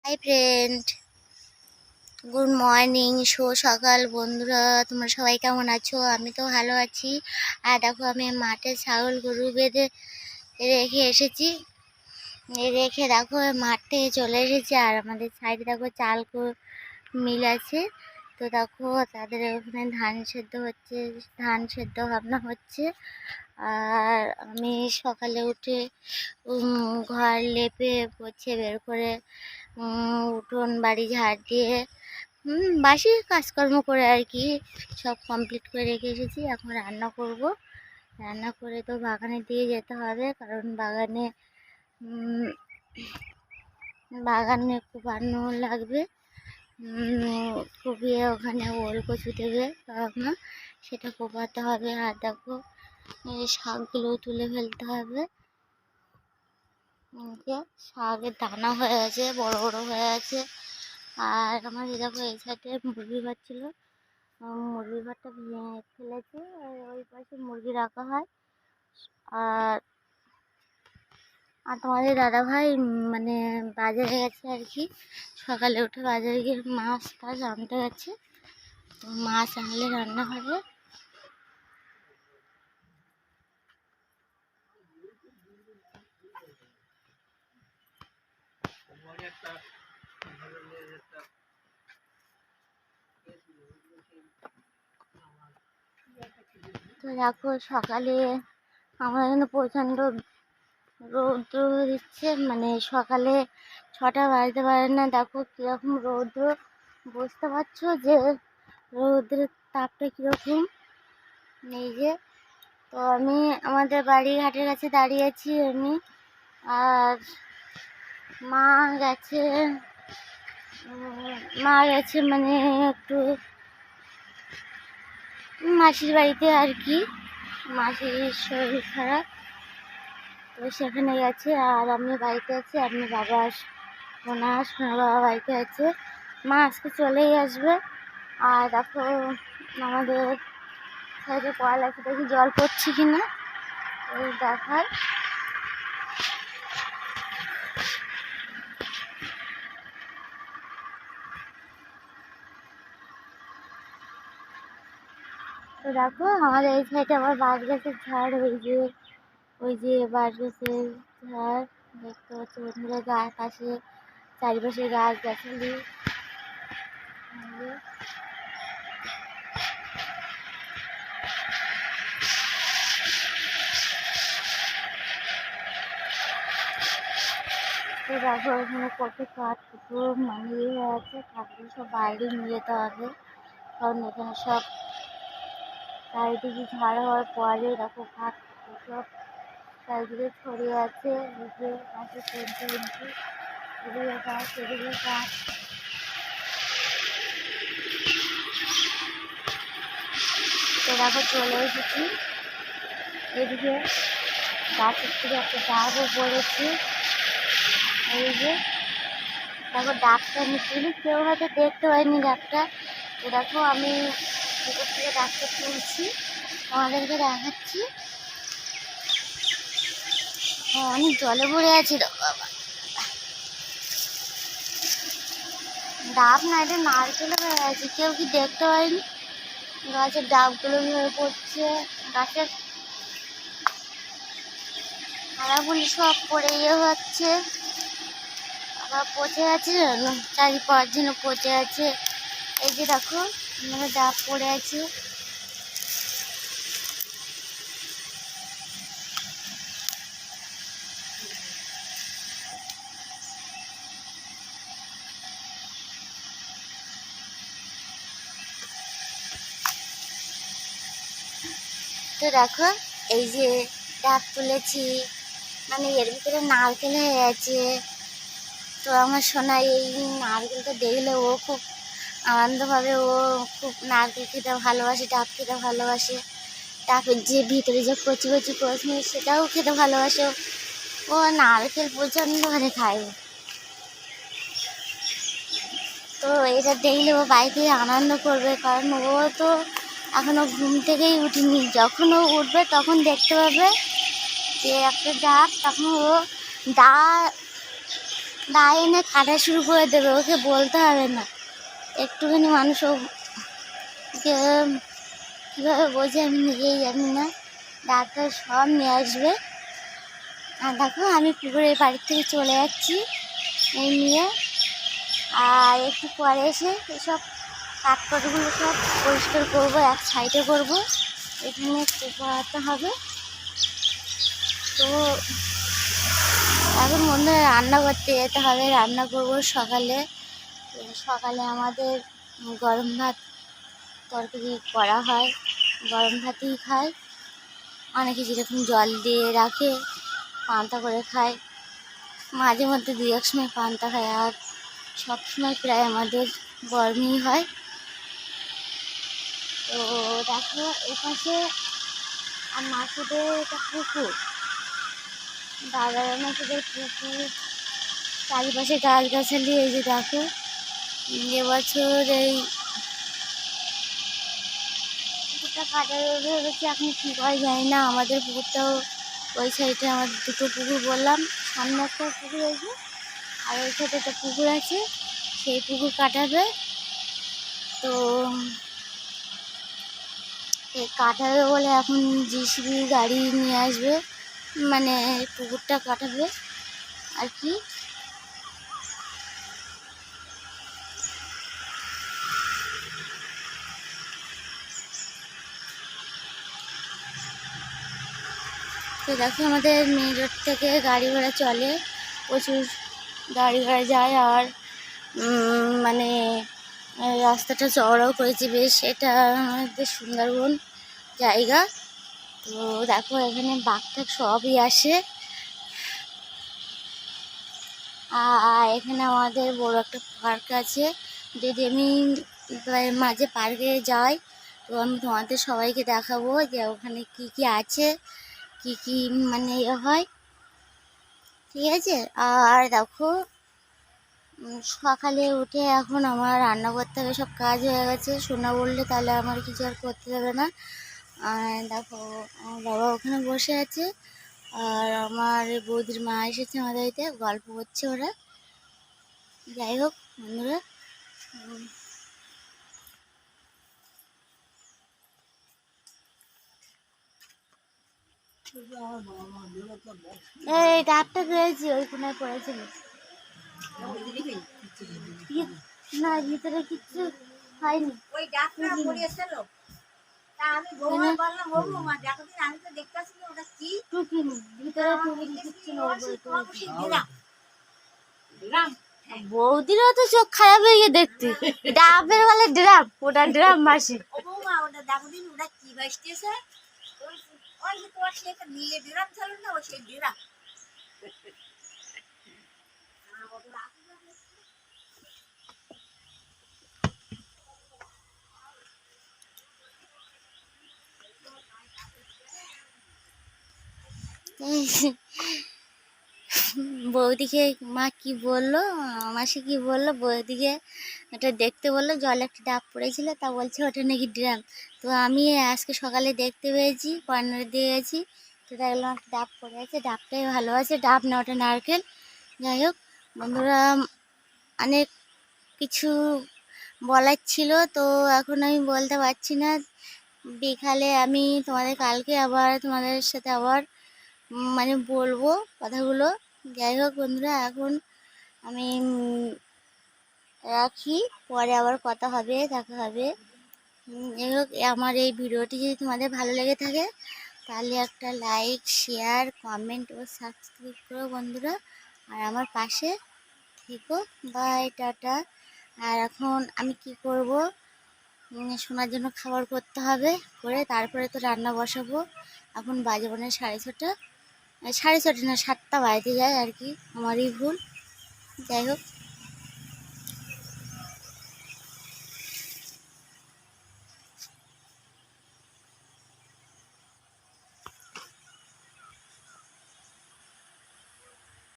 Hi friend, good morning, সকাল বন্ধুরা। তোমরা সবাই কেমন আছো? আমি তো ভালো আছি। আর দেখো, আমি মাঠে ছাগল গরু বেঁধে রেখে এসেছি। রেখে দেখো মাঠ থেকে চলে এসেছি। আর আমাদের সাইডে দেখো চাল মিল আছে। তো দেখো তাদের ওখানে ধান সেদ্ধ হচ্ছে, ধান সেদ্ধ ভাবনা হচ্ছে। আর আমি সকালে উঠে ঘর লেপে পোছে বের করে উঠোন বাড়ি ঝাড় দিয়ে বাসি কাজকর্ম করে আর কি সব কমপ্লিট করে রেখে এসেছি। এখন রান্না করব। রান্না করে তো বাগানের দিকে যেতে হবে, কারণ বাগানে কোপানো লাগবে। কুপিয়ে ওখানে ওল কচু দেবে বাবা, সেটা কোপাতে হবে। আর দেখো শাকগুলো তুলে ফেলতে হবে। শাকের দানা হয়ে আছে, বড় বড় হয়ে আছে। আর আমার দেখো এই সাইডে মুরগির ঘর ছিল, মুরগির ঘরটা ভেঙে ফেলেছে। ওই পাশে মুরগি রাখা হয়। আর আর তোমাদের দাদাভাই মানে বাজারে গেছে আর কি। সকালে উঠে বাজারে গিয়ে মাছ টাছ আনতে গেছে। তো মাছ আনলে রান্না হবে। তো দেখো সকালে আমার এখানে প্রচণ্ড রৌদ্র দিচ্ছে, মানে সকালে 6টা বাজতে পারে না। দেখো কীরকম রৌদ্র, বুঝতে পারছো যে রৌদ্রের তাপটা কীরকম। এই যে, তো আমি আমাদের বাড়ি ঘাটের কাছে দাঁড়িয়ে আছি আমি। আর মা গেছে মানে একটু মাসির বাড়িতে আর কি। মাসির শরীর খারাপ, তো সেখানে গেছে। আর আমি বাড়িতে আছি। আমি বাবা সোনার বাবা বাড়িতে আছে। মা আজকে চলেই আসবে। আর দেখো আমাদের সাইডে কল আছে, দেখি জল পড়ছে কিনা ওই দেখার। তো দেখো আমাদের এই সাইডে আবার বাঁশ গাছের ঝাড়, ওই যে বাঁশ গাছের ঝাড় দেখতে পাচ্ছি বন্ধুরা। পাশে চারিপাশে গাছ গাছালি। তো দেখো এখানে কত কাঠ কুটো মানিয়ে হয়ে আছে। কাঠগুলো সব বাইরে নিয়ে যেতে হবে, কারণ এখানে সব চারিদিকে ঝাড় হওয়ার পরে দেখো কাঠ সব চারিদিকে ছড়িয়ে আছে। এদিকে পাশে এদিকে গাছ, এদিকে গাছ। তো দেখো চলে এসেছি। এদিকে গাছের থেকে একটা ডাবও পড়েছে। এই যে দেখো ডাবটা নিচ্ছিল, কেউ হয়তো দেখতে পাইনি ডাবটা। তো দেখো আমি ভিতর থেকে ডাবটা তুলছি, আমাদেরকে দেখাচ্ছি। অনেক জলে ভরে আছে বাবা। ডাব না, এটা নারকেল হয়ে আছে, কেউ কি দেখতে পাইনি। গাছের ডাবগুলো হয়ে পড়ছে, গাছের খাড়াগুলি সব পড়ে হচ্ছে। আবার পচে আছে, 4-5 দিন পচে আছে। এই যে দেখো মানে ডাব পড়ে আছে। তো দেখো এই যে ডাব তুলেছি, মানে এর ভিতরে নারকেল হয়ে আছে। তো আমার সোনা এই নারকেলটা দেখলে ও খুব আনন্দ পাবে। ও খুব নারকেল খেতে ভালোবাসে, ডাব খেতে ভালোবাসে। ডাবের যে ভিতরে যে কচি কচি কোচনি, সেটাও খেতে ভালোবাসে। ও নারকেল প্রচণ্ড করে খায়। তো এটা দেখলে ও বাড়িতে আনন্দ করবে, কারণ ও তো এখনও ঘুম থেকেই উঠিনি। যখন ও উঠবে তখন দেখতে পাবে যে একটা ডাব, তখন ও দা এনে কাটা শুরু করে দেবে, ওকে বলতে হবে না। একটুখানি মানুষ কীভাবে বোঝে আমি নিজেই জানি না। ডাক্তার সব নিয়ে আসবে। আর দেখো আমি পুকুরের বাড়ির থেকে চলে যাচ্ছি এই নিয়ে। আর একটু পরে এসে এসব কাঠপাটগুলো সব পরিষ্কার করবো, এক সাইডে করবো, এখানে পোকাতে হবে। তো এখন মনে হয় রান্না করতে যেতে হবে, রান্না করবো সকালে। সকালে আমাদের গরম ভাত তরকারি করা হয়, গরম ভাতই খায়। অনেকে যেরকম জল দিয়ে রাখে পান্তা করে খায়, মাঝে মধ্যে দু এক সময় পান্তা খায়, আর সবসময় প্রায় আমাদের গরমই হয়। তো দেখো এপাশে আর মাছেদের একটা পুকুর, দাদার মাছেদের পুকুর, চারিপাশে গাছগাছালি। এই যে দেখো এবছর এই পুকুরটা কাটার ভেবেছি, এখন কী হয় জানি না। আমাদের পুকুরটাও ওই সাইডে, আমাদের দুটো পুকুর বললাম, সামনে একটা পুকুর আছে আর ওই সাইডে একটা পুকুর আছে, সেই পুকুর কাটাবে। তো কাটাবে বলে এখন জিসিবি গাড়ি নিয়ে আসবে, মানে পুকুরটা কাটাবে আর কি। তো দেখো আমাদের মেন রোড থেকে গাড়ি ঘোড়া চলে, প্রচুর গাড়ি ঘোড়া যায়। আর মানে রাস্তাটা চওড়াও করেছে বেশ, এটা আমাদের সুন্দরবন জায়গা। তো দেখো এখানে বাঘ টাঘ সবই আসে। আর এখানে আমাদের বড় একটা পার্ক আছে। যদি আমি মাঝে পার্কে যাই তো আমি তোমাদের সবাইকে দেখাবো যে ওখানে কি কি আছে, কি কি মানে হয়, ঠিক আছে। আর দেখো সকালে উঠে এখন আমার রান্না করতে হবে, সব কাজ হয়ে গেছে। সোনা বললে তাহলে আমার কিছু আর করতে দেবে না। আর দেখো আমার বাবা ওখানে বসে আছে, আর আমার বৌদির মা এসেছে আমাদের বাড়িতে, গল্প করছে ওরা। যাই হোক বন্ধুরা, এই ডাবটা পেয়েছি, ওই কোনায় পড়েছিল না, ভিতরে কিচ্ছু হয়নি। ওই ডাবটা পড়েছিল, তা আমি বৌমা বললাম, ও মা দেখো দিন, আমি তো দেখতেছি ওটা কি টুকিনি, ভিতরে টুকিনি কিচ্ছু নেই। বৌদিরও তো চোখ খারাপ হয়ে গিয়ে দেখতে, ডাবের বলে ড্রাম, ওটা ড্রাম মাসি। ও বৌমা ওটা দেখো দিন, ওটা কি বাসতেছে, ওই যে তোমার সে একটা নীলে ড্রাম ছিল না, ওই সেই ড্রাম। বৌদিকে মা কি বললো, মাসি কি বললো, বৌদিকে ওটা দেখতে বললো, জলে একটা ডাব পড়েছিল, তা বলছে ওটা নাকি ড্রাম। তো আমি আজকে সকালে দেখতে পেয়েছি, কর্নারে দিয়ে গেছি, তো দেখলাম একটা ডাব পড়ে আছে, ডাবটাই ভালো আছে, ডাব না ওটা নারকেল। যাই হোক বন্ধুরা, অনেক কিছু বলার ছিল, তো এখন আমি বলতে পারছি না। বিকালে আমি তোমাদের কালকে আবার তোমাদের সাথে আবার মানে বলবো কথাগুলো। যাই হোক বন্ধুরা, এখন আমি রাখি, পরে আবার কথা হবে, দেখা হবে। যাই হোক, আমার এই ভিডিওটি যদি তোমাদের ভালো লেগে থাকে তাহলে একটা লাইক, শেয়ার, কমেন্ট ও সাবস্ক্রাইব করো বন্ধুরা, আর আমার পাশে থেকো। By, tata. আর এখন আমি কি করব, শোনার জন্য খাবার করতে হবে, করে তারপরে তো রান্না বসাবো। এখন বাজে মানে 6:30, 6:30 না 7টা বাজতে যায় আর কি, আমারই ভুল। যাই হোক।